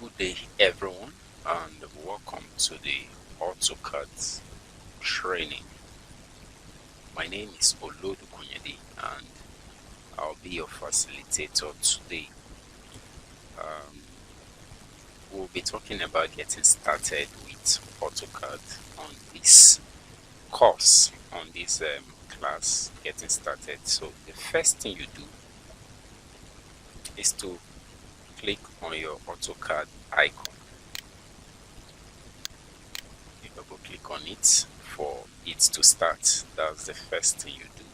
Good day, everyone, and welcome to the AutoCAD training. My name is Olodukunyedi, and I'll be your facilitator today. We'll be talking about getting started with AutoCAD on this course, on this class, getting started. So the first thing you do is to click on your AutoCAD icon. You double click on it for it to start. That's the first thing you do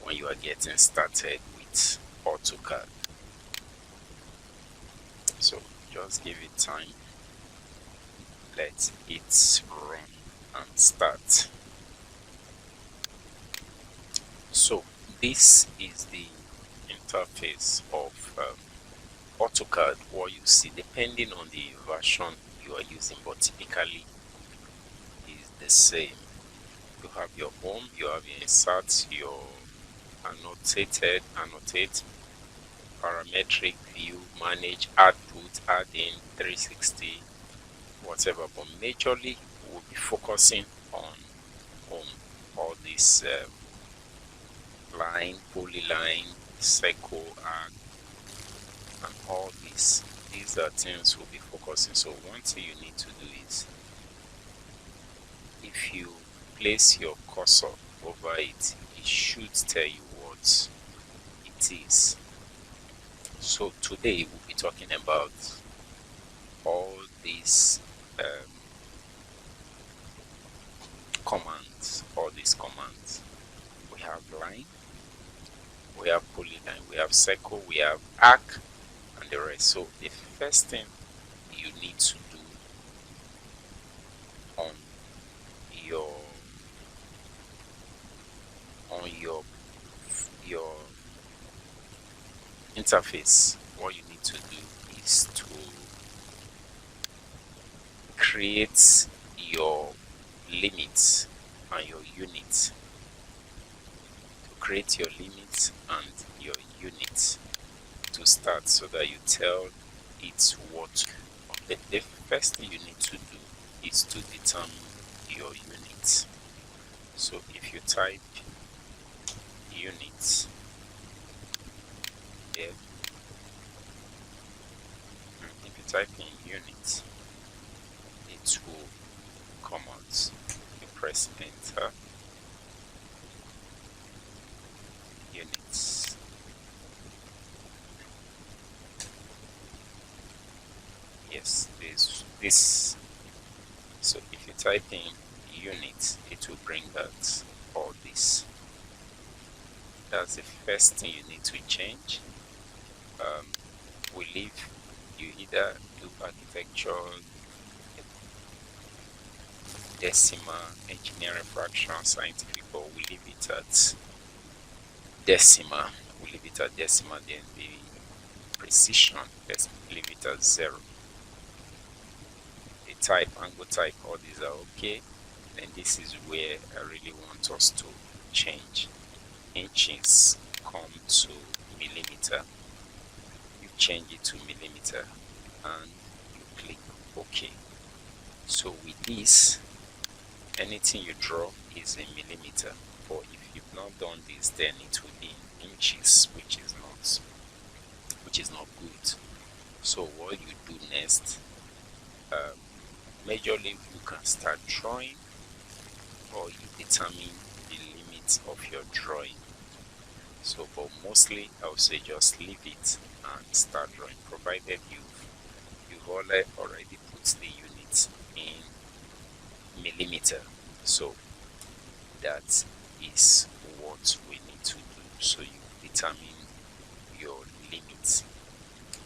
when you are getting started with AutoCAD. So just give it time, let it run and start. So this is the interface of AutoCAD, what you see depending on the version you are using, but typically is the same. You have your home, you have your insert, your annotate, parametric view, manage, add, put, add in, 360, whatever. But majorly we'll be focusing on all this line, polyline, circle, and all this. These are things we'll be focusing. So one thing you need to do is, if you place your cursor over it, it should tell you what it is. So today we'll be talking about all these commands. We have line, we have polyline, we have circle, we have arc, and the rest. So the first thing you need to do on your interface, what you need to do is to create your limits and your units. To create your limits and your units to start, so that you tell it what. The first thing you need to do is to determine your units. So if you type units here, if you type in units, it will come out. You press enter, units. Yes, this. So if you type in units, it will bring out all this. That's the first thing you need to change. We leave, you either do architecture, decimal, engineering, fraction, scientific, but we leave it at decimal. Then the precision, let's leave it at 0. The type, angle type, all these are okay. Then this is where I really want us to change. Inches come to millimeter. You change it to millimeter and you click OK. So with this, anything you draw is in millimeter. But if you've not done this, then it will be in inches, which is not good. So what you do next, majorly you can start drawing, or you determine the limits of your drawing. So, but mostly I would say just leave it and start drawing, provided you've already put the units in millimeter. So that is what we need to do. So you determine your limits.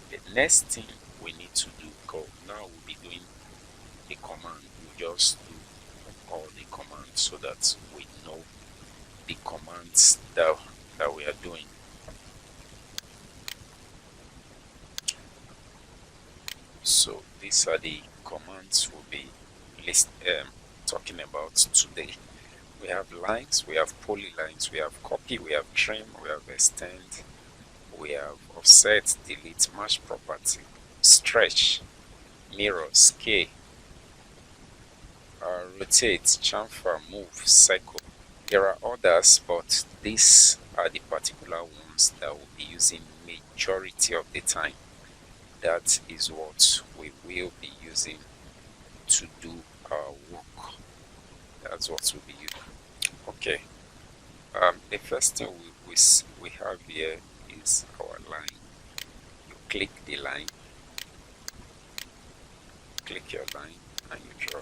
The next thing we need to do, because now we'll be doing a command, we'll just do all the commands so that we know the commands that we are doing. So these are the commands we'll be talking about today. We have lines, we have polylines, we have copy, we have trim, we have extend, we have offset, delete, match property. stretch, mirror, scale, rotate, chamfer, move, cycle. There are others, but these are the particular ones that we'll be using majority of the time. That is what we will be using to do our work. That's what we'll be using. Okay. The first thing we have here is our line. You click the line, click your line, and you draw.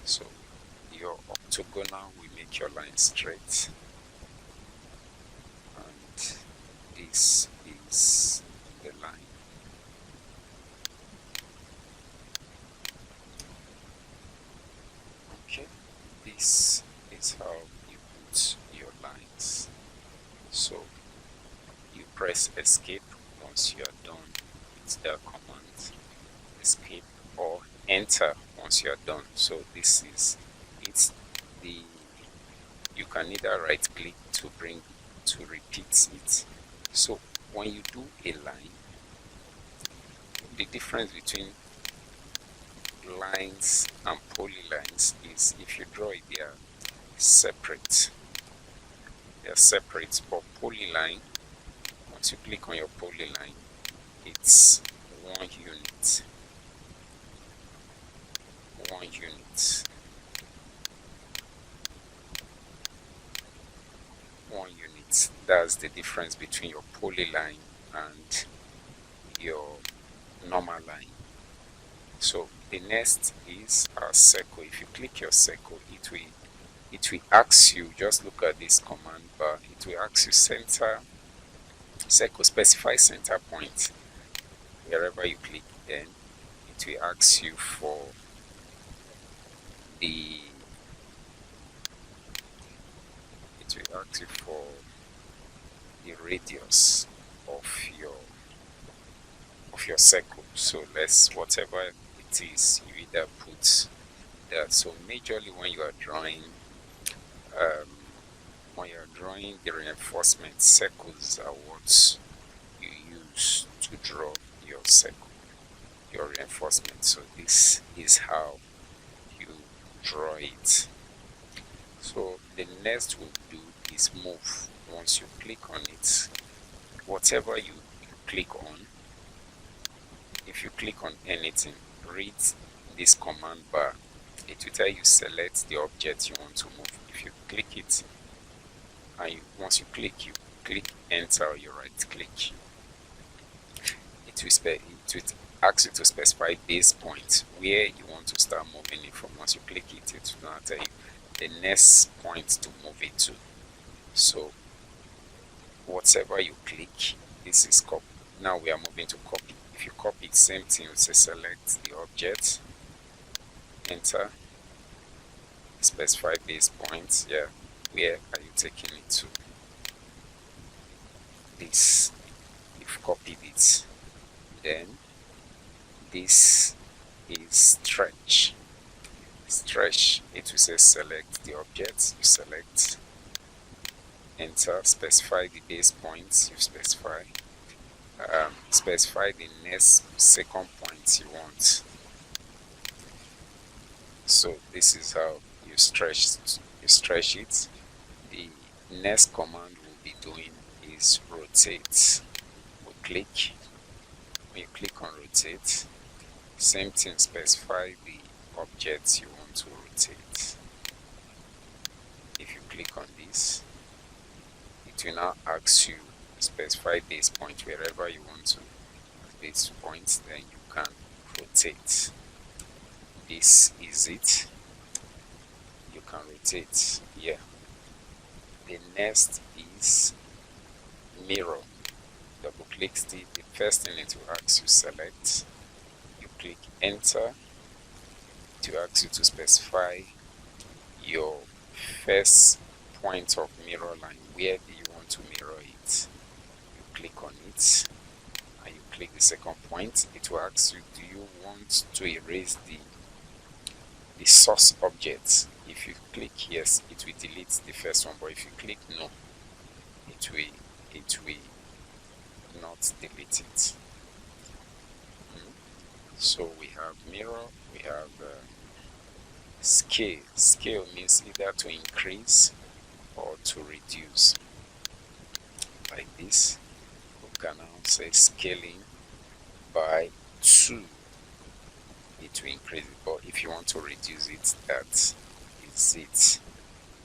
So your octagonal will make your line straight, and this is the line. Okay, this is how you put your lines. So you press escape once you are done with the command, escape, or enter once you are done. So this is it's the you can either right click to repeat it. So when you do a line, the difference between lines and polylines is if you draw it, they are separate. They are separate, but polyline, once you click on your polyline, it's one unit. One unit. One unit. That's the difference between your polyline and your normal line. So the next is our circle. If you click your circle, it will ask you, just look at this command bar, it will ask you center circle, specify center point. Wherever you click, then it will ask you for the radius of your circle. So whatever it is, you either put that. So majorly when you are drawing the reinforcement, circles are what you use to draw your circle, your reinforcement. So this is how you draw it. So the next we'll do is move. Once you click on it, whatever you click on, if you click on anything, read this command bar. It will tell you select the object you want to move. If you click it, and once you click enter or you right click, it will ask you to specify base point where you want to start moving it from. Once you click it, it will now tell you the next point to move it to. So whatever you click, this is copy. Now we are moving to copy. If you copy it, same thing, you say select the object, enter, specify base point. Yeah, where are you taking it to? This, you've copied it. Then this is stretch. Stretch, it will say select the object, you select, enter, specify the base points, you specify the next second point you want. So this is how you stretch it. The next command we'll be doing is rotate. We'll click. When you click on rotate, same thing, specify the object you want to rotate. If you click on this, it will now ask you specify base point wherever you want to base point, then you can rotate. This is it. You can rotate here. The next is mirror. Double click the first thing it will ask you select. You click enter. It will ask you to specify your first point of mirror line. Where do you want to mirror it? You click on it and you click the second point. It will ask you, do you want to erase the source object? If you click yes, it will delete the first one, but if you click no, it will not delete it. So we have mirror, we have scale. Scale means either to increase or to reduce. Like this, we can now say scaling by 2. It will increase it, but if you want to reduce it, that is it.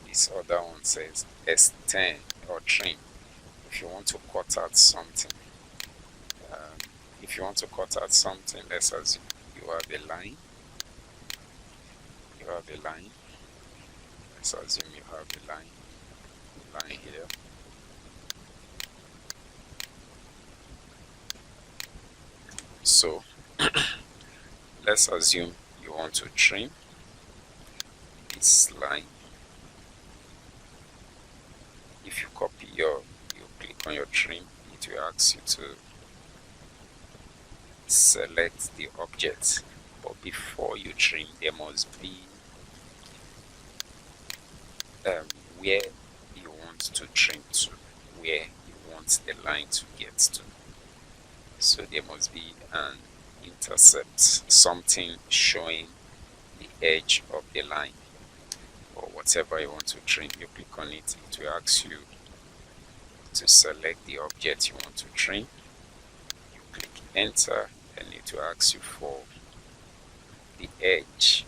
This other one says S10 or trim. If you want to cut out something, let's assume you have a line. Let's assume you have a line here. So let's assume you want to trim this line. If you click on your trim, it will ask you to select the object, but before you trim, there must be where you want to trim to, where you want the line to get to. So there must be an intercept, something showing the edge of the line, or whatever you want to trim. You click on it, it will ask you to select the object you want to trim. You click enter, and it will ask you for the edge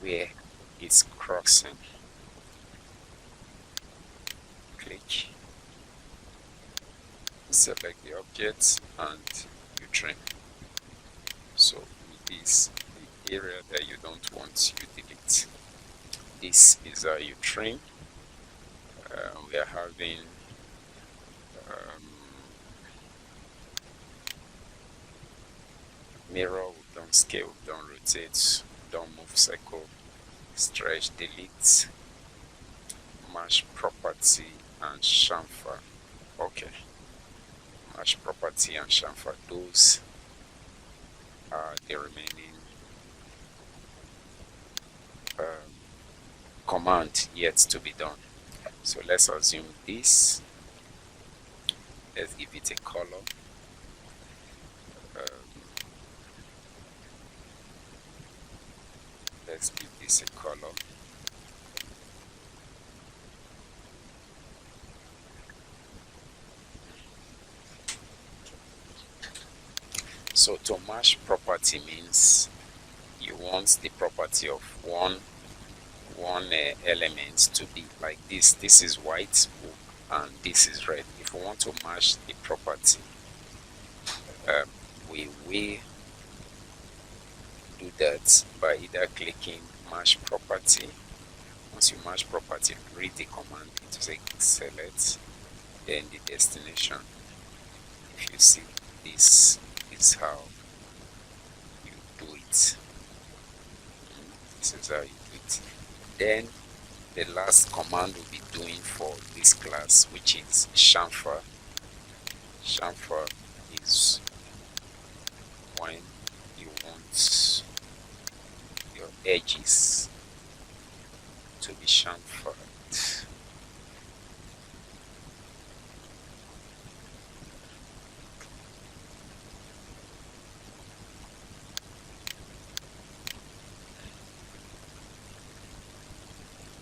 where it's crossing. Click, select the object, and you trim. So it is the area that you don't want, you delete. This is how you trim. We are having mirror, we've done scale, we've done rotate, done move circle, stretch, delete, match property, and chamfer. Okay, match property and chamfer, those are the remaining command yet to be done. So let's assume this, let's give it a color. Let's give this a color. So to match property means you want the property of one element to be like this. This is white and this is red. If we want to match the property, we will do that by either clicking match property. Once you match property, read the command, it will say select, then the destination. If you see, this is how you do it. This is how you do it. Then the last command we'll be doing for this class, which is chamfer. Chamfer is when you want your edges to be chamfered.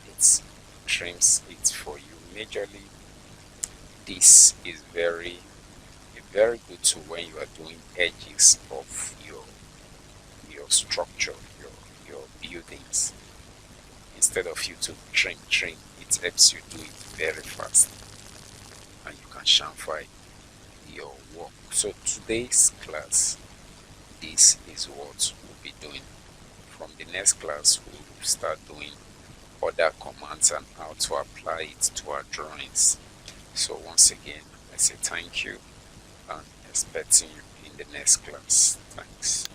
It trims it for you. Majorly, this is very good tool when you are doing edges of your structure, your buildings. Instead of you to trim, it helps you do it very fast, and you can chamfer your work. So today's class, this is what we'll be doing. From the next class, we'll start doing other commands and how to apply it to our drawings. So once again, I say thank you and expecting you in the next class. Thanks.